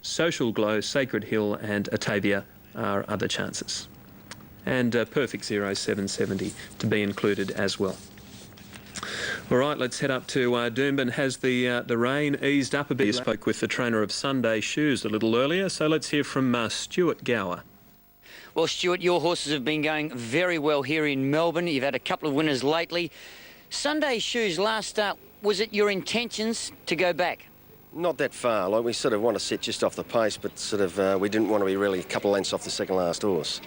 Social Glow, Sacred Hill and Otavia are other chances. And Perfect Zero 770 to be included as well. All right, let's head up to Doomben. Has the rain eased up a bit? You spoke with the trainer of Sunday Shoes a little earlier, so let's hear from Stuart Gower. Well, Stuart, your horses have been going very well here in Melbourne. You've had a couple of winners lately. Sunday Shoes, last start, was it your intentions to go back? Not that far. Like, we sort of want to sit just off the pace, but sort of we didn't want to be really a couple of lengths off the second last horse.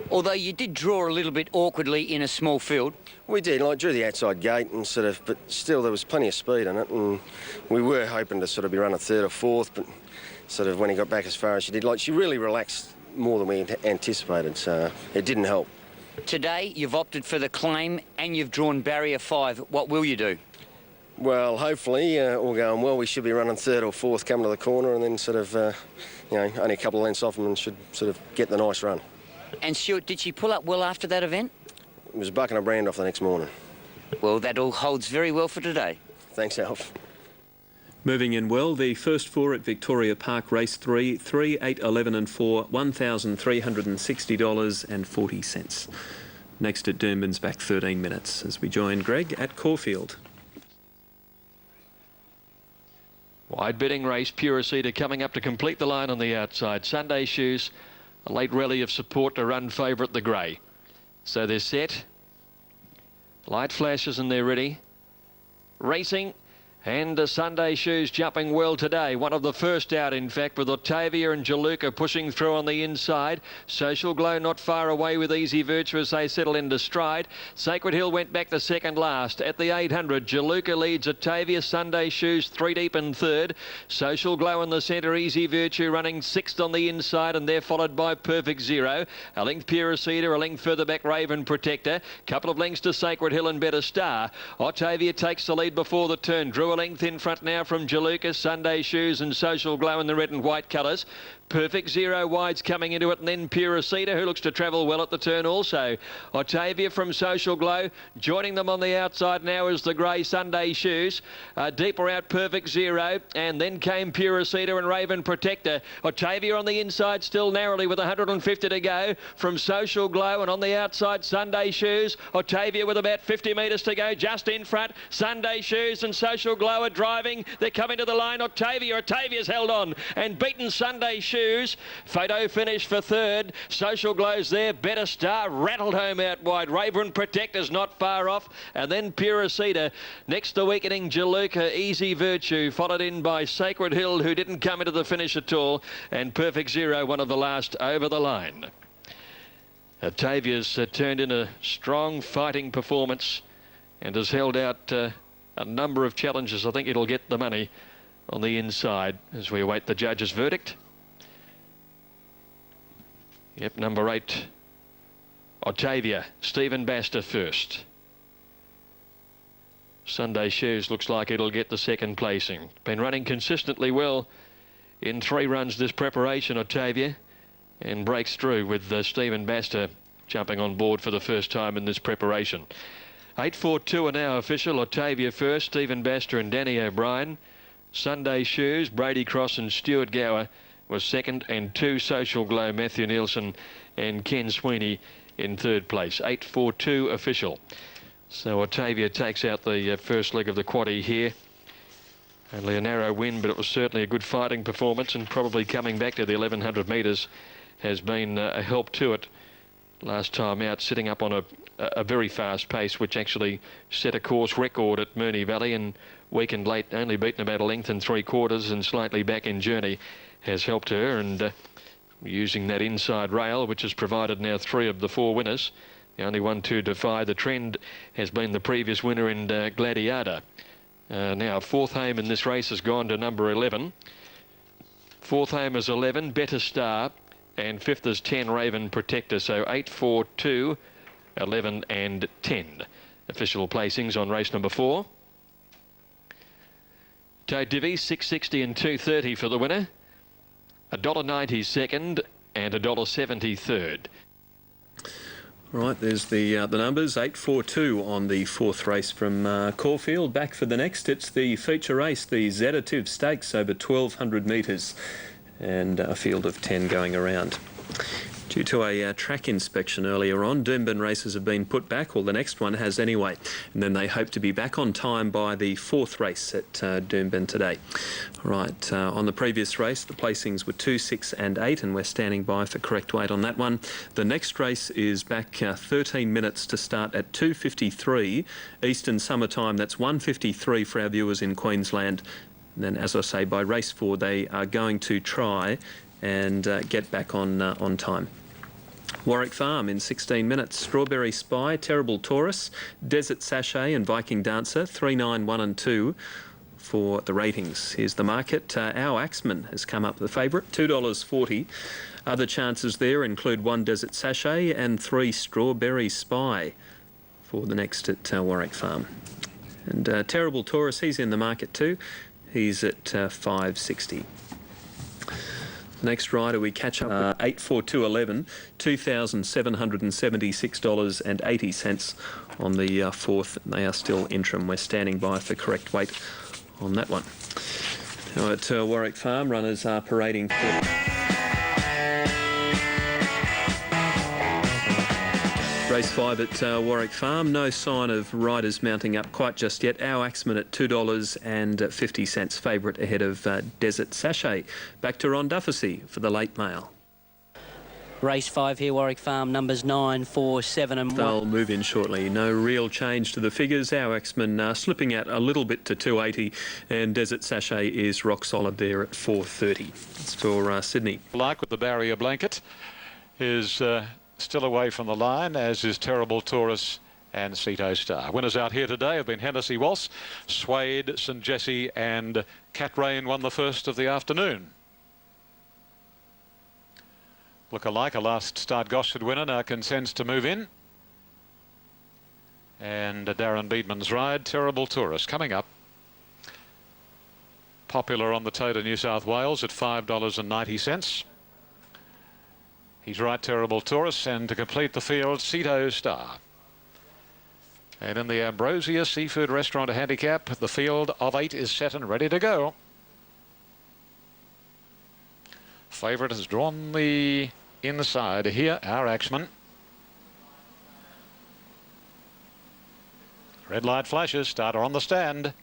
Although you did draw a little bit awkwardly in a small field. We did, like, drew the outside gate and sort of, but still there was plenty of speed in it, and we were hoping to sort of be running third or fourth, but sort of when he got back as far as she did, like, she really relaxed more than we anticipated, so it didn't help. Today you've opted for the claim and you've drawn barrier 5. What will you do? Well, hopefully, all going well, we should be running third or fourth coming to the corner, and then sort of, you know, only a couple of lengths off them and should sort of get the nice run. And Stuart, did she pull up well after that event? It was bucking a brand off the next morning. Well, that all holds very well for today. Thanks, Alf. Moving in well, the first 4 at Victoria Park, race 3, 3, 8, 11 and 4, $1,360.40. Next at Doomben's back 13 minutes as we join Greg at Caulfield. Wide bidding race, Puricida coming up to complete the line on the outside. Sunday Shoes, a late rally of support to run favourite the grey. So they're set. Light flashes and they're ready. Racing. And Sunday Shoes jumping well today. One of the first out, in fact, with Otavia and Jaluka pushing through on the inside. Social Glow not far away with Easy Virtue as they settle into stride. Sacred Hill went back to second last. At the 800, Jaluka leads Otavia. Sunday Shoes 3 deep in third. Social Glow in the centre. Easy Virtue running sixth on the inside, and they're followed by Perfect Zero. A length Puricida, a length further back Raven Protector. Couple of lengths to Sacred Hill and Better Star. Otavia takes the lead before the turn. Drew a length in front now from Jaluka, Sunday Shoes and Social Glow in the red and white colours. Perfect Zero wides coming into it, and then Puricida, who looks to travel well at the turn also. Otavia from Social Glow. Joining them on the outside now is the grey Sunday Shoes. Deeper out Perfect Zero, and then came Puricida and Raven Protector. Otavia on the inside still narrowly with 150 to go from Social Glow, and on the outside Sunday Shoes. Otavia with about 50 metres to go just in front. Sunday Shoes and Social Glow are driving. They're coming to the line. Otavia's held on and beaten Sunday Shoes. Photo finish for third. Social Glow's there. Better Star rattled home out wide. Raven Protector's not far off. And then Puricida. Next to weakening Jaluka, Easy Virtue. Followed in by Sacred Hill, who didn't come into the finish at all. And Perfect Zero, one of the last over the line. Otavia's turned in a strong fighting performance and has held out a number of challenges. I think it'll get the money on the inside as we await the judge's verdict. Yep, number 8, Otavia. Stephen Baster first. Sunday Shoes looks like it'll get the second placing. Been running consistently well in 3 runs this preparation, Otavia, and breaks through with Stephen Baster jumping on board for the first time in this preparation. 8.42 are now official. Otavia first, Stephen Baster and Danny O'Brien. Sunday Shoes, Brady Cross and Stuart Gower was second, and 2 Social Glow, Matthew Nielsen and Ken Sweeney in third place. 8.42 official. So Otavia takes out the first leg of the quaddie here. Only a narrow win, but it was certainly a good fighting performance, and probably coming back to the 1100 metres has been a help to it. Last time out, sitting up on a very fast pace, which actually set a course record at Moonee Valley, and weakened late, only beaten about a length and 3/4 and slightly back in journey, has helped her. And using that inside rail, which has provided now 3 of the 4 winners, the only one to defy the trend has been the previous winner in Gladiator. Now 4th home in this race has gone to number 11. 4th home is 11, Better Star, and 5th is 10, Raven Protector. So 8, 4, 2, 11 and 10 official placings on race number 4. Toe Divvy, 6.60 and 2.30 for the winner. $1.90 second and $1.70 third. Right, there's the numbers. 8.42 on the 4th race from Caulfield. Back for the next. It's the feature race, the Zetative Stakes over 1,200 metres. and a field of 10 going around. Due to a track inspection earlier on, Doomben races have been put back, or the next one has anyway, and then they hope to be back on time by the 4th race at Doomben today. Right, on the previous race, the placings were 2, 6 and 8, and we're standing by for correct weight on that one. The next race is back 13 minutes to start at 2:53 Eastern Summer Time. That's 1:53 for our viewers in Queensland. And then, as I say, by race 4, they are going to try and get back on time. Warwick Farm in 16 minutes. Strawberry Spy, Terrible Taurus, Desert Sachet and Viking Dancer, 3, 9, 1 and 2 for the ratings. Here's the market. Our Axeman has come up the favourite, $2.40. Other chances there include 1 Desert Sachet and 3 Strawberry Spy for the next at Warwick Farm. And Terrible Taurus, he's in the market too. He's at $5.60. Next rider we catch up with 84211, $2,776.80 on the 4th. They are still interim. We're standing by for correct weight on that one. Now at Warwick Farm, runners are parading for race 5 at Warwick Farm. No sign of riders mounting up quite just yet. Our Axeman at $2.50, favourite ahead of Desert Sachet. Back to Ron Dufficy for the late mail. Race 5 here, Warwick Farm, numbers 9, 4, 7 and 1. They'll move in shortly. No real change to the figures. Our Axeman slipping out a little bit to 280, and Desert Sachet is rock solid there at 430. It's for Sydney. Like with the barrier blanket is still away from the line, as is Terrible Taurus and Ceto Star. Winners out here today have been Hennessy Waltz, Suede, St Jessie and Cat Rain won the first of the afternoon. Look-alike, a last start Gosford winner, now consents to move in. And Darren Beedman's ride, Terrible Taurus, coming up. Popular on the toe to New South Wales at $5.90. He's right, Terrible Taurus, and to complete the field, Ceto Star. And in the Ambrosia Seafood Restaurant handicap, the field of 8 is set and ready to go. Favourite has drawn the inside here, Our Axeman. Red light flashes, starter on the stand.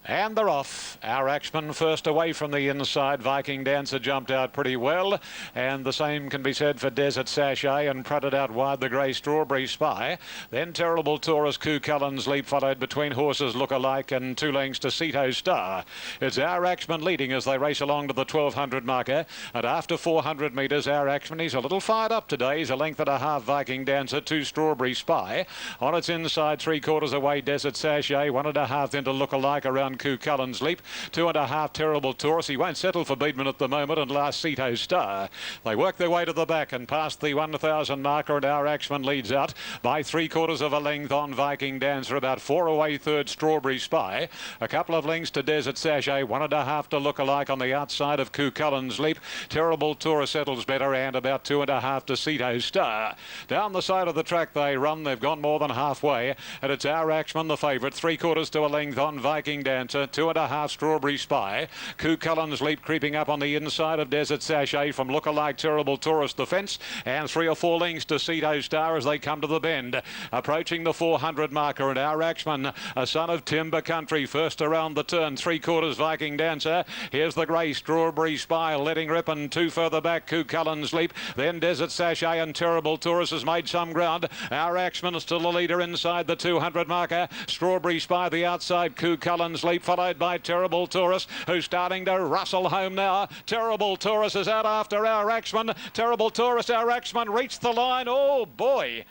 And they're off. Our Axeman first away from the inside. Viking Dancer jumped out pretty well. And the same can be said for Desert Sachet, and prodded out wide the grey Strawberry Spy. Then Terrible Taurus, Coo Cullen's Leap, followed between horses Look-alike and 2 lengths to Ceto Star. It's Our Axeman leading as they race along to the 1200 marker. And after 400 metres, Our Axeman, he's a little fired up today. He's a length and a half Viking Dancer, 2 Strawberry Spy. On its inside, 3/4 away, Desert Sachet, 1.5 into Look-alike around Coo Cullen's Leap, 2.5 Terrible Taurus. He won't settle for Beedman at the moment, and last Ceto Star. They work their way to the back and past the 1,000 marker, and Our Axeman leads out by 3/4 of a length on Viking Dancer, about 4 away third Strawberry Spy. A couple of lengths to Desert Sachet, 1.5 to Look-alike on the outside of Coo Cullen's Leap. Terrible Taurus settles better, and about 2.5 to Ceto Star. Down the side of the track they run. They've gone more than halfway, and it's Our Axeman the favourite, 3/4 to a length on Viking Dancer, 2.5 Strawberry Spy. Coo Cullen's Leap creeping up on the inside of Desert Sachet from Look-alike Terrible Taurus the fence, and 3 or 4 lengths to Ceto Star as they come to the bend. Approaching the 400 marker, and Our Axeman, a son of Timber Country, first around the turn, 3/4 Viking Dancer. Here's the grey Strawberry Spy letting rip, and 2 further back, Coo Cullen's Leap. Then Desert Sachet, and Terrible Taurus has made some ground. Our Axeman still the leader inside the 200 marker. Strawberry Spy the outside, Coo Cullen's Leap, followed by Terrible Taurus, who's starting to rustle home now. Terrible Taurus is out after Our Axeman. Terrible Taurus, Our Axeman reached the line. Oh boy,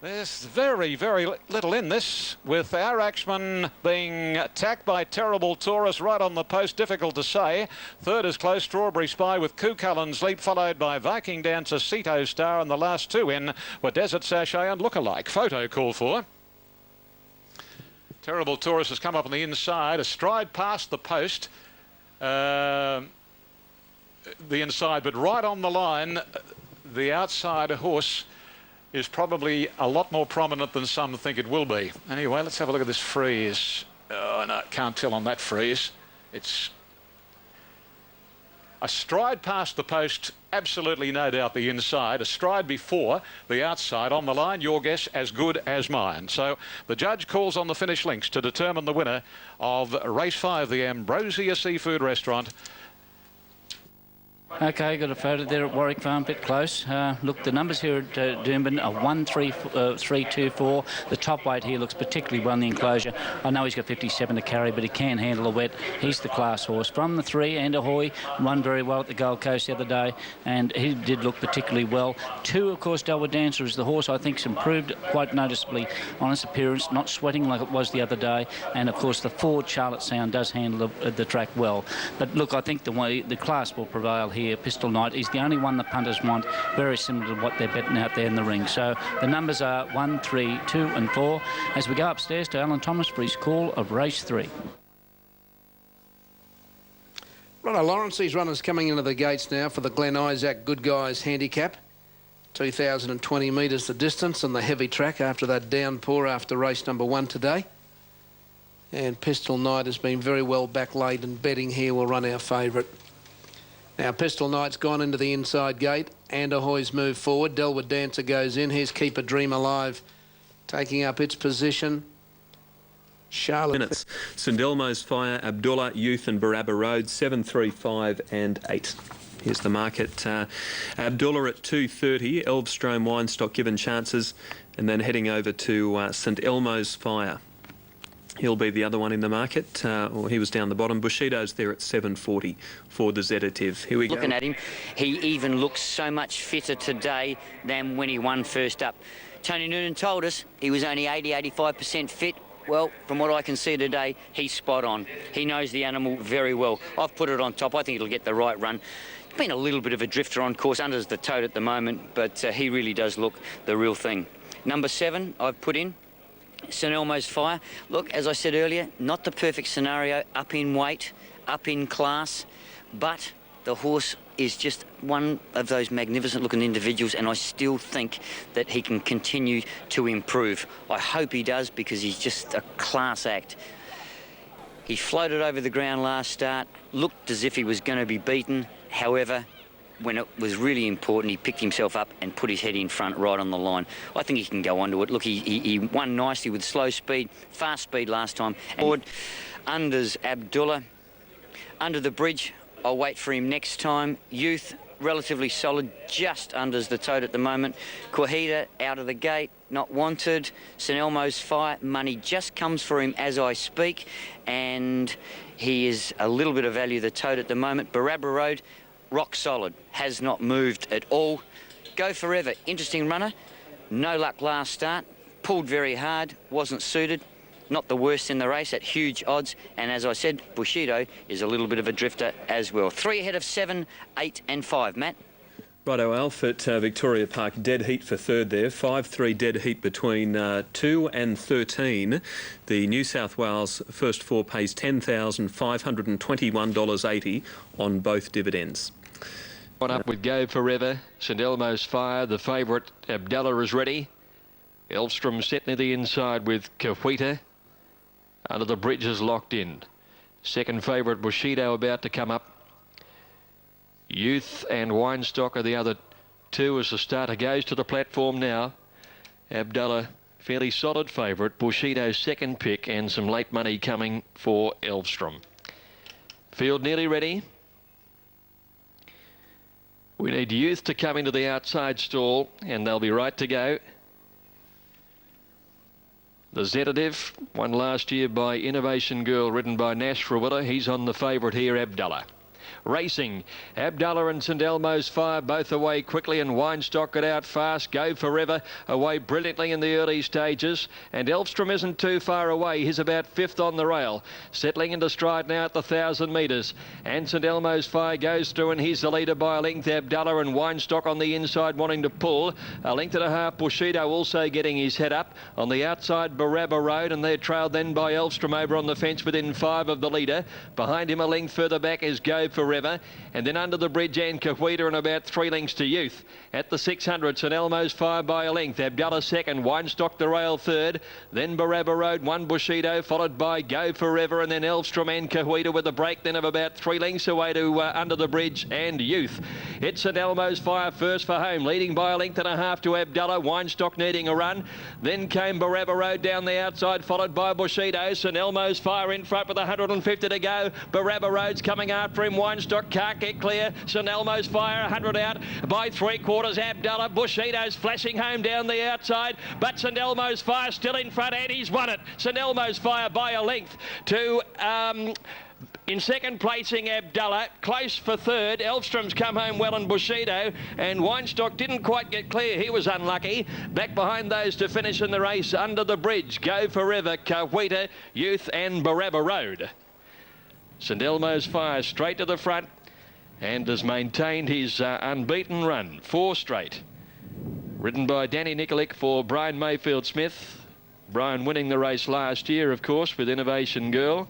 there's very, very little in this, with Our Axeman being attacked by Terrible Taurus right on the post. Difficult to say. Third is close, Strawberry Spy with Coo Cullen's Leap, followed by Viking Dancer, Ceto Star, and the last 2 in were Desert Sachet and Look-alike. Photo call for. Terrible Taurus has come up on the inside, a stride past the post, the inside, but right on the line, the outside horse is probably a lot more prominent than some think it will be. Anyway, let's have a look at this freeze. Oh, no, can't tell on that freeze. It's A stride past the post, absolutely no doubt the inside. A stride before the outside on the line. Your guess as good as mine. So the judge calls on the finish links to determine the winner of race 5, the Ambrosia Seafood Restaurant. Okay, got a photo there at Warwick Farm, bit close. Look, the numbers here at Doomben are 1-3-3-2-4. The top weight here looks particularly well in the enclosure. I know he's got 57 to carry, but he can handle a wet. He's the class horse. From the 3, Andahoy run very well at the Gold Coast the other day, and he did look particularly well. 2, of course, Delwood Dancer is the horse I think's improved quite noticeably on its appearance, not sweating like it was the other day. And, of course, the 4, Charlotte Sound, does handle the track well. But, look, I think the class will prevail here. Pistol Knight is the only one the punters want, very similar to what they're betting out there in the ring. So the numbers are 1, 3, 2 and 4 as we go upstairs to Alan Thomas for his call of race 3. Righto, Lawrence, these runners coming into the gates now for the Glen Isaac Good Guys handicap. 2,020 metres the distance on the heavy track after that downpour after race number 1 today. And Pistol Knight has been very well back-laid, and betting here will run our favourite. Now, Pistol Knight's gone into the inside gate. Andahoy's moved forward. Delwood Dancer goes in. Here's Keep a Dream Alive taking up its position. Charlotte. Minutes. St Elmo's Fire, Abdullah, Youth and Barabba Road, 7, 3, 5 and 8. Here's the market. Abdullah at 2.30, Elvstrom Winestock given chances, and then heading over to St Elmo's Fire. He'll be the other one in the market, or he was down the bottom. Bushido's there at 7.40 for the Zedative. Here we go. Looking at him, he even looks so much fitter today than when he won first up. Tony Noonan told us he was only 80-85% fit. Well, from what I can see today, he's spot on. He knows the animal very well. I've put it on top. I think it'll get the right run. Been a little bit of a drifter on course, under the tote at the moment, but he really does look the real thing. Number 7, I've put in St Elmo's Fire. Look, as I said earlier, not the perfect scenario, up in weight, up in class, but the horse is just one of those magnificent looking individuals, and I still think that he can continue to improve. I hope he does, because he's just a class act. He floated over the ground last start, looked as if he was going to be beaten. However, when it was really important, he picked himself up and put his head in front right on the line. I think he can go onto it. Look, he won nicely with slow speed, fast speed last time. And unders Abdullah. Under the bridge, I'll wait for him next time. Youth, relatively solid, just unders the tote at the moment. Quahita out of the gate, not wanted. St Elmo's Fire, money just comes for him as I speak, and he is a little bit of value the tote at the moment. Barabba Road, rock solid, has not moved at all. Go Forever, interesting runner. No luck last start, pulled very hard, wasn't suited. Not the worst in the race at huge odds. And as I said, Bushido is a little bit of a drifter as well. 3 ahead of 7, 8 and 5. Matt? Righto, Alf at Victoria Park, dead heat for third there. 5-3 dead heat between 2 and 13. The New South Wales first 4 pays $10,521.80 on both dividends. One up with Go Forever. St Elmo's Fire, the favourite. Abdallah is ready. Elvstrom set near the inside with Quahita. Under the bridge is locked in. Second favourite Bushido about to come up. Youth and Winestock are the other 2 as the starter goes to the platform now. Abdallah, fairly solid favourite. Bushido's second pick, and some late money coming for Elvstrom. Field nearly ready. We need Youth to come into the outside stall, and they'll be right to go. The Zedative, won last year by Innovation Girl, ridden by Nash Rawilla. He's on the favourite here, Abdallah. Racing, Abdallah and St Elmo's Fire both away quickly, and Winestock got out fast. Go Forever away brilliantly in the early stages, and Elvstrom isn't too far away. He's about 5th on the rail, settling into stride now at the 1,000 metres, and St Elmo's Fire goes through, and he's the leader by a length. Abdallah and Winestock on the inside wanting to pull a length and a half. Bushido also getting his head up on the outside. Barabba Road, and they're trailed then by Elvstrom over on the fence within 5 of the leader. Behind him a length further back is Go Forever, and then Under the Bridge and Cahuita, and about 3 lengths to Youth. At the 600, St Elmo's Fire by a length. Abdallah second, Winestock the Rail third, then Barabba Road, one Bushido, followed by Go Forever, and then Elvstrom and Cahuita with a break then of about 3 lengths away to Under the Bridge and Youth. It's St Elmo's Fire first for home, leading by a length and a half to Abdallah, Winestock needing a run. Then came Barabba Road down the outside, followed by Bushido. St Elmo's Fire in front with 150 to go. Barabba Road's coming after him. Winestock can't get clear. St Elmo's Fire 100 out by 3/4. Abdallah. Bushido's flashing home down the outside, but St Elmo's Fire still in front, and he's won it. St Elmo's Fire by a length to in second placing Abdallah, close for third. Elvstrom's come home well and Bushido, and Winestock didn't quite get clear. He was unlucky. Back behind those to finish in the race, Under the Bridge, Go Forever, Cahuita, Youth and Barabba Road. St Elmo's Fire straight to the front and has maintained his unbeaten run, 4 straight. Ridden by Danny Nikolic for Brian Mayfield-Smith. Brian winning the race last year, of course, with Innovation Girl.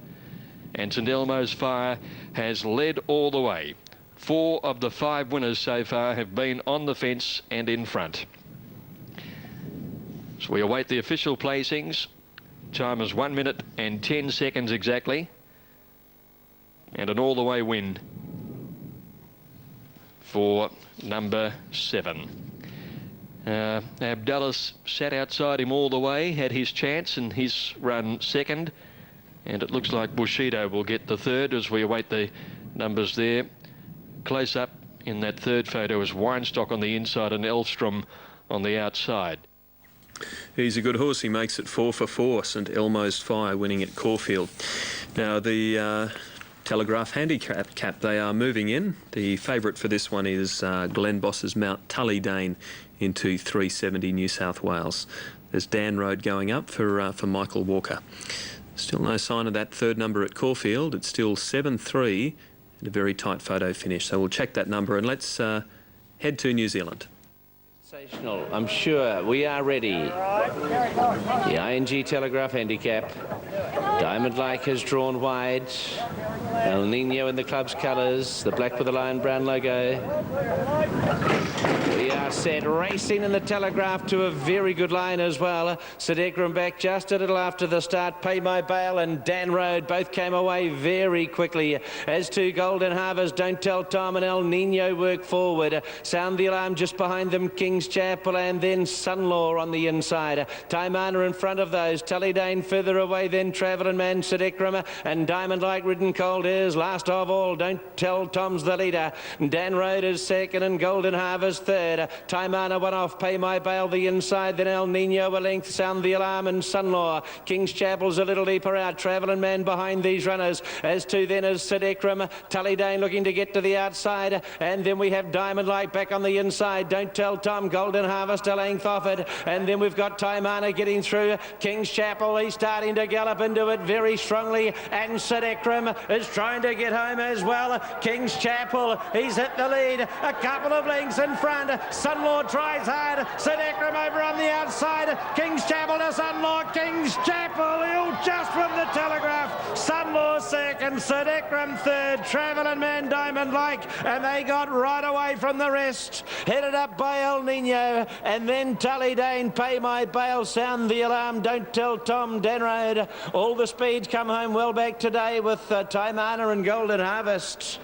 And St Elmo's Fire has led all the way. 4 of the 5 winners so far have been on the fence and in front. So we await the official placings. Time is 1 minute and 10 seconds exactly. And an all-the-way win for number 7. Abdallah sat outside him all the way, had his chance, and he's run second. And it looks like Bushido will get the third as we await the numbers there. Close up in that third photo is Winestock on the inside and Elvstrom on the outside. He's a good horse. He makes it 4 for 4. St Elmo's Fire winning at Caulfield. Now the Telegraph Handicap, they are moving in. The favourite for this one is Glen Boss's Mount Tullydane into 370 New South Wales. There's Dan Road going up for Michael Walker. Still no sign of that third number at Caulfield. It's still 7-3 and a very tight photo finish. So we'll check that number and let's head to New Zealand. Sensational, I'm sure. We are ready. The ING Telegraph Handicap. Diamond Like has drawn wide. El Nino in the club's colours. The black with the lion brown logo. We are set, racing in the Telegraph to a very good line as well. Sadekram back just a little after the start. Pay My Bail and Dan Road both came away very quickly. As to Golden Harvest, Don't Tell Tom and El Nino work forward. Sound the Alarm just behind them, King's Chapel, and then Sunlaw on the inside. Taimana in front of those. Tullydane further away, then Travelling Man, Sadekram, and Diamond Like Ridden Cold is last of all. Don't Tell Tom's the leader. Dan Road is second and Golden Harvest third. Taimana one off, Pay My Bail the inside, then El Nino a length, Sound the Alarm and Sunlaw. King's Chapel's a little deeper out. Travelling Man behind these runners. As to then is Sadekram. Tullydane looking to get to the outside, and then we have Diamond Like back on the inside. Don't Tell Tom, Golden Harvest a length off it, and then we've got Taimana getting through. King's Chapel, he's starting to gallop into it very strongly, and Sadekram is trying to get home as well. King's Chapel, he's hit the lead, a couple of lengths in front. Sunlaw tries hard. Sadekram over on the outside. King's Chapel to Sunlaw. King's Chapel, he'll just from the Telegraph. Sunlaw second, Sadekram third, Travelling Man, Diamond Like, and they got right away from the rest. Headed up by El Nino, and then Tullydane, Pay My Bail, Sound the Alarm, Don't Tell Tom, Dan Road. All the speeds come home well back today with Taimana and Golden Harvest.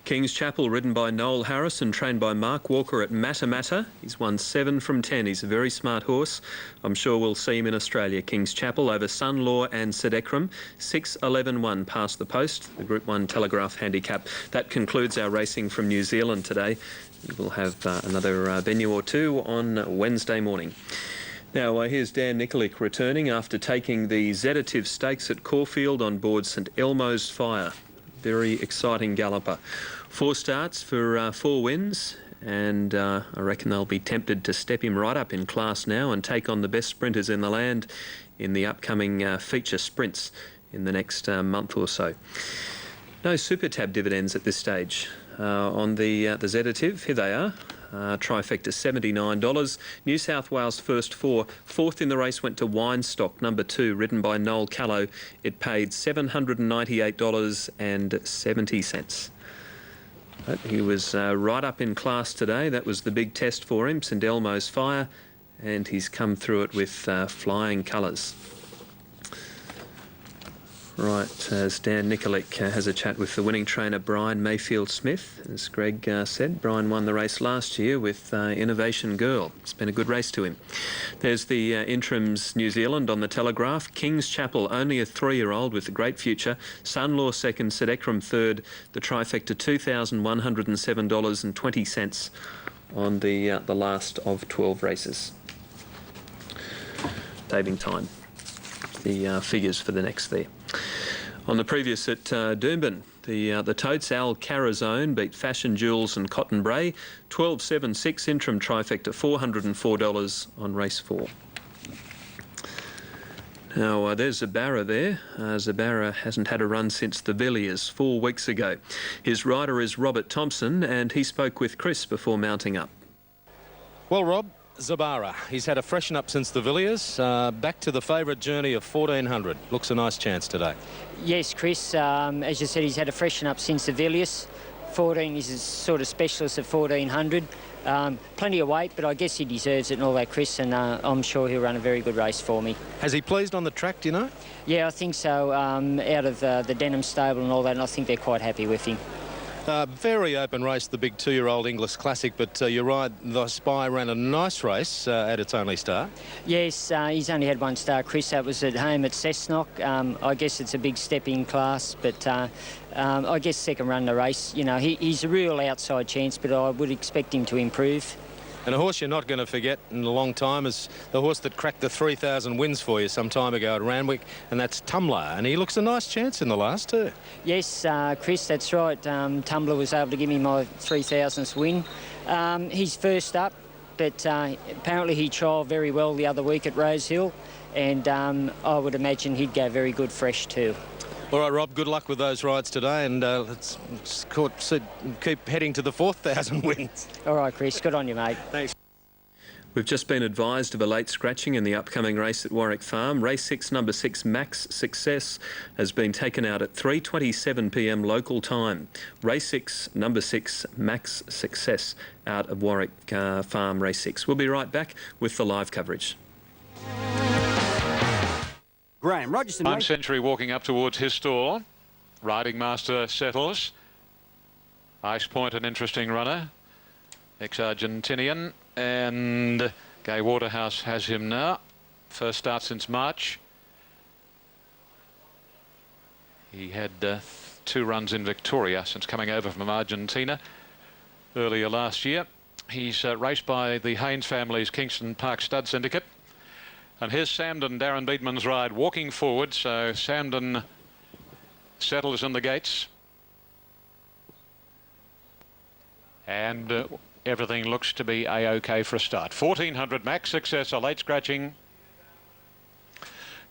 King's Chapel, ridden by Noel Harris and trained by Mark Walker at Matamata. He's won 7 from 10. He's a very smart horse. I'm sure we'll see him in Australia. King's Chapel over Sunlaw and Sadekram. 6-11-1 past the post. The Group 1 Telegraph Handicap. That concludes our racing from New Zealand today. We'll have another venue or two on Wednesday morning. Now, here's Dan Nikolic returning after taking the Zeditive Stakes at Caulfield on board St Elmo's Fire. Very exciting galloper. 4 starts for 4 wins, and I reckon they'll be tempted to step him right up in class now and take on the best sprinters in the land in the upcoming feature sprints in the next month or so. No Super Tab dividends at this stage on the Zeditive. Here they are. Trifecta $79. New South Wales first 4. Fourth in the race went to Winestock, number 2, ridden by Noel Callow. It paid $798.70. But he was right up in class today. That was the big test for him, St Elmo's Fire, and he's come through it with flying colours. Right, as Dan Nikolic has a chat with the winning trainer Brian Mayfield-Smith. As Greg said, Brian won the race last year with Innovation Girl. It's been a good race to him. There's the Interims New Zealand on the Telegraph. King's Chapel, only a 3-year-old with a great future. Sunlaw second, St Ekram third. The trifecta $2,107.20 on the last of 12 races. Saving time. The figures for the next there. On the previous at Doomben, the totes Al Carazone beat Fashion Jewels and Cotton Bray. 12.76 interim trifecta, $404 on race 4. Now there's Zabara there. Zabara hasn't had a run since the Villiers 4 weeks ago. His rider is Robert Thompson, and he spoke with Chris before mounting up. Well, Rob, Zabara, he's had a freshen up since the Villiers. Back to the favourite journey of 1400. Looks a nice chance today. Yes, Chris. As you said, he's had a freshen up since the Villiers. 14 is a sort of specialist at 1400. Plenty of weight, but I guess he deserves it and all that, Chris, and I'm sure he'll run a very good race for me. Has he pleased on the track, do you know? Yeah, I think so. Out of the Denham stable and all that, and I think they're quite happy with him. Very open race, the big 2-year-old English Classic, but you're right, the Spy ran a nice race at its only start. Yes, he's only had one start, Chris. That was at home at Cessnock. I guess it's a big step in class, but I guess second run the race. You know, he's a real outside chance, but I would expect him to improve. And a horse you're not going to forget in a long time is the horse that cracked the 3,000 wins for you some time ago at Randwick, and that's Tumbler. And he looks a nice chance in the last too. Yes, Chris, that's right. Tumbler was able to give me my 3,000th win. He's first up, but apparently he trialled very well the other week at Rosehill, and I would imagine he'd go very good fresh too. All right, Rob, good luck with those rides today, and let's keep heading to the 4,000 wins. All right, Chris, good on you, mate. Thanks. We've just been advised of a late scratching in the upcoming race at Warwick Farm. Race 6, number 6, Max Success, has been taken out at 3:27 p.m. local time. Race 6, number 6, Max Success, out of Warwick Farm, race 6. We'll be right back with the live coverage. Graham Rogerson. Prime Century walking up towards his stall. Riding Master settles. Ice Point, an interesting runner. Ex-Argentinian. And Gay Waterhouse has him now. First start since March. He had 2 runs in Victoria since coming over from Argentina earlier last year. He's raced by the Haynes family's Kingston Park Stud Syndicate. And here's Samden, Darren Beedman's ride, walking forward. So Samden settles in the gates. And everything looks to be A-OK for a start. 1400 Max Success, a late scratching.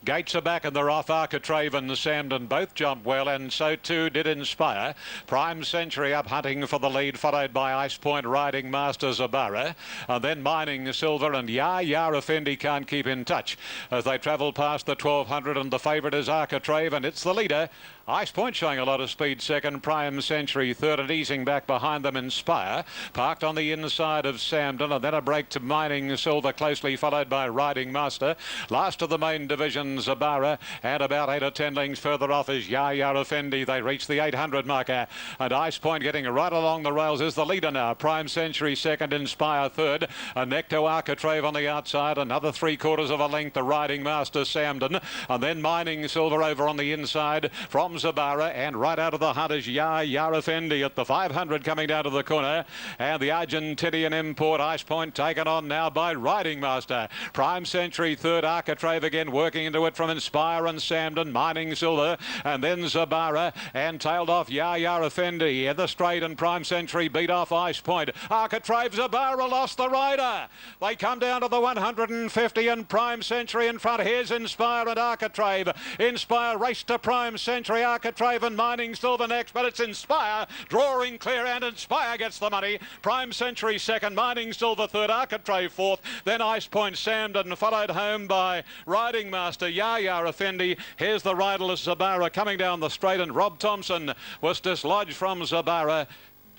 Gates are back and they're off. Architrave and Samden both jumped well, and so too did Inspire. Prime Century up hunting for the lead, followed by Ice Point, Riding Master Zabara, and then Mining Silver and Ya Effendi can't keep in touch as they travel past the 1200, and the favourite is Architrave, and it's the leader. Ice Point showing a lot of speed second, Prime Century third, and easing back behind them Inspire. Parked on the inside of Samden, and then a break to Mining Silver, closely followed by Riding Master. Last of the main division, Zabara, and about 8 or 10 lengths further off is Ya Effendi. They reach the 800 marker, and Ice Point getting right along the rails is the leader now. Prime Century second, Inspire third, and Necto Architrave on the outside. Another 3/4 of a length to Riding Master Samden, and then Mining Silver over on the inside from Zabara, and right out of the hunt is Ya Effendi at the 500 coming down to the corner, and the Argentinian import Ice Point taken on now by Riding Master. Prime Century third, Architrave again working into it from Inspire and Samden, Mining Silver, and then Zabara, and tailed off Ya Effendi in the straight, and Prime Century beat off Ice Point. Architrave, Zabara lost the rider. They come down to the 150, and Prime Century in front. Here's Inspire and Architrave. Inspire race to Prime Century, Architrave and Mining Silver next, but it's Inspire drawing clear, and Inspire gets the money. Prime Century second, Mining Silver third, Architrave fourth, then Ice Point Samden, followed home by Riding Master Ya Effendi. Here's the riderless Zabara coming down the straight, and Rob Thompson was dislodged from Zabara.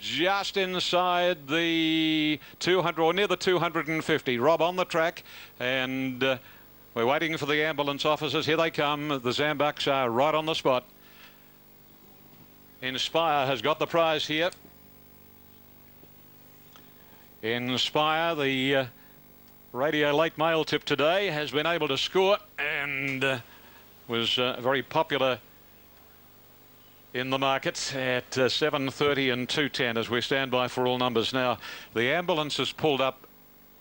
just inside the 200 or near the 250. Rob on the track, and we're waiting for the ambulance officers. Here they come. The Zambucks are right on the spot. Inspire has got the prize here. Inspire, the radio late mail tip today, has been able to score and was very popular in the market at 7:30 and 2:10 as we stand by for all numbers. Now, the ambulance has pulled up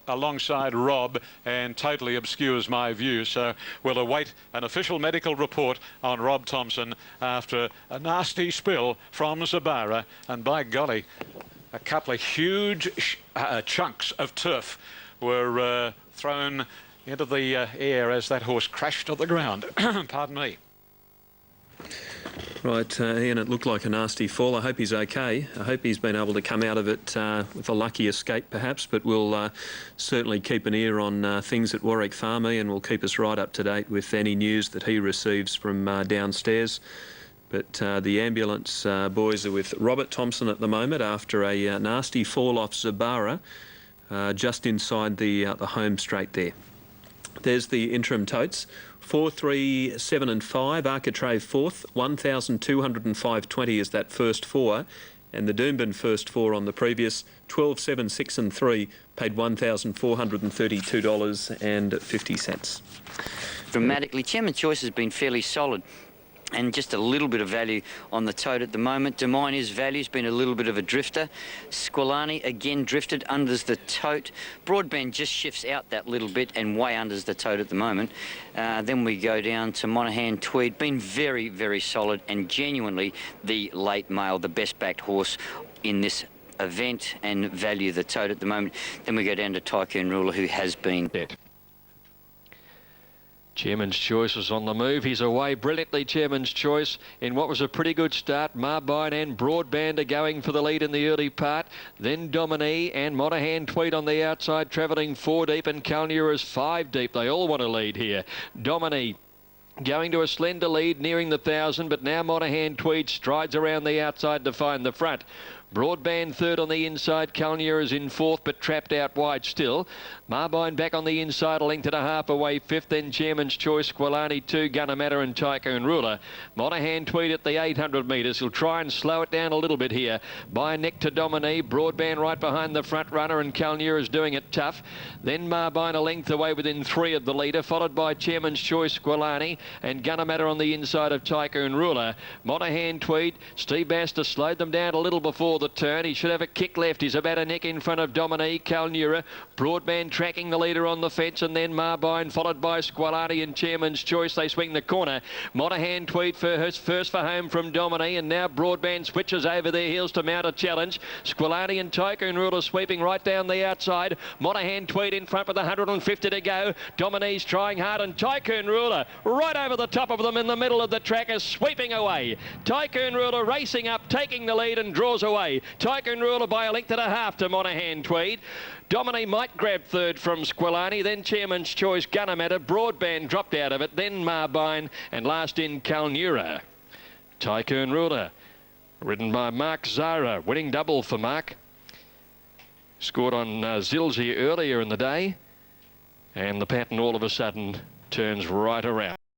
alongside Rob and totally obscures my view, so we'll await an official medical report on Rob Thompson after a nasty spill from Zabara, and by golly, a couple of huge chunks of turf were thrown into the air as that horse crashed to the ground. Pardon me. Right, Ian, it looked like a nasty fall. I hope he's okay. I hope he's been able to come out of it with a lucky escape, perhaps, but we'll certainly keep an ear on things at Warwick Farm, and we'll keep us right up to date with any news that he receives from downstairs. But the ambulance boys are with Robert Thompson at the moment after a nasty fall off Zabara just inside the home straight there. There's the interim totes. 4, 3, 7 and 5, Architrave fourth, 1,205.20 is that first four, and the Doomben first four on the previous, 12, 7, 6 and 3, paid $1,432.50. Dramatically, Chairman's Choice has been fairly solid, and just a little bit of value on the tote at the moment. Dominer's value's been a little bit of a drifter. Squilani again drifted, unders the tote. Broadband just shifts out that little bit and way unders the tote at the moment. Then we go down to Monaghan Tweed, been very, very solid, and genuinely the late mail, the best backed horse in this event, and value the tote at the moment. Then we go down to Tycoon Ruler, who has been dead. Chairman's Choice is on the move. He's away brilliantly, Chairman's Choice, in what was a pretty good start. Marbine and Broadband are going for the lead in the early part. Then Dominie and Monaghan Tweed on the outside, travelling 4 deep, and Kalnura's 5 deep. They all want to lead here. Dominie going to a slender lead, nearing the 1,000, but now Monaghan Tweed strides around the outside to find the front. Broadband third on the inside. Kalnura is in fourth, but trapped out wide still. Marbine back on the inside, a length and a half away fifth. Then Chairman's Choice, Squilani 2, Gunnamatta and Tycoon Ruler. Monaghan Tweed at the 800 metres. He'll try and slow it down a little bit here. By neck to Dominie. Broadband right behind the front runner, and Kalnura is doing it tough. Then Marbine a length away within 3 of the leader, followed by Chairman's Choice, Squilani, and Gunnamatta on the inside of Tycoon Ruler. Monaghan Tweed, Steve Baster slowed them down a little before the turn. He should have a kick left. He's about a neck in front of Dominie. Kalnura, Broadband tracking the leader on the fence, and then Marbine followed by Squilani and Chairman's Choice. They swing the corner. Monaghan Tweed first for home from Dominie, and now Broadband switches over their heels to mount a challenge. Squilani and Tycoon Ruler sweeping right down the outside. Monaghan Tweed in front with 150 to go. Dominie's trying hard, and Tycoon Ruler right over the top of them in the middle of the track is sweeping away. Tycoon Ruler racing up, taking the lead, and draws away. Tycoon Ruler by a length and a half to Monaghan Tweed. Dominie might grab third from Squilani, then Chairman's Choice, Gunnamatta. Broadband dropped out of it, then Marbine, and last in Kalnura. Tycoon Ruler, ridden by Mark Zara, winning double for Mark. Scored on Zilzi earlier in the day, and the pattern all of a sudden turns right around.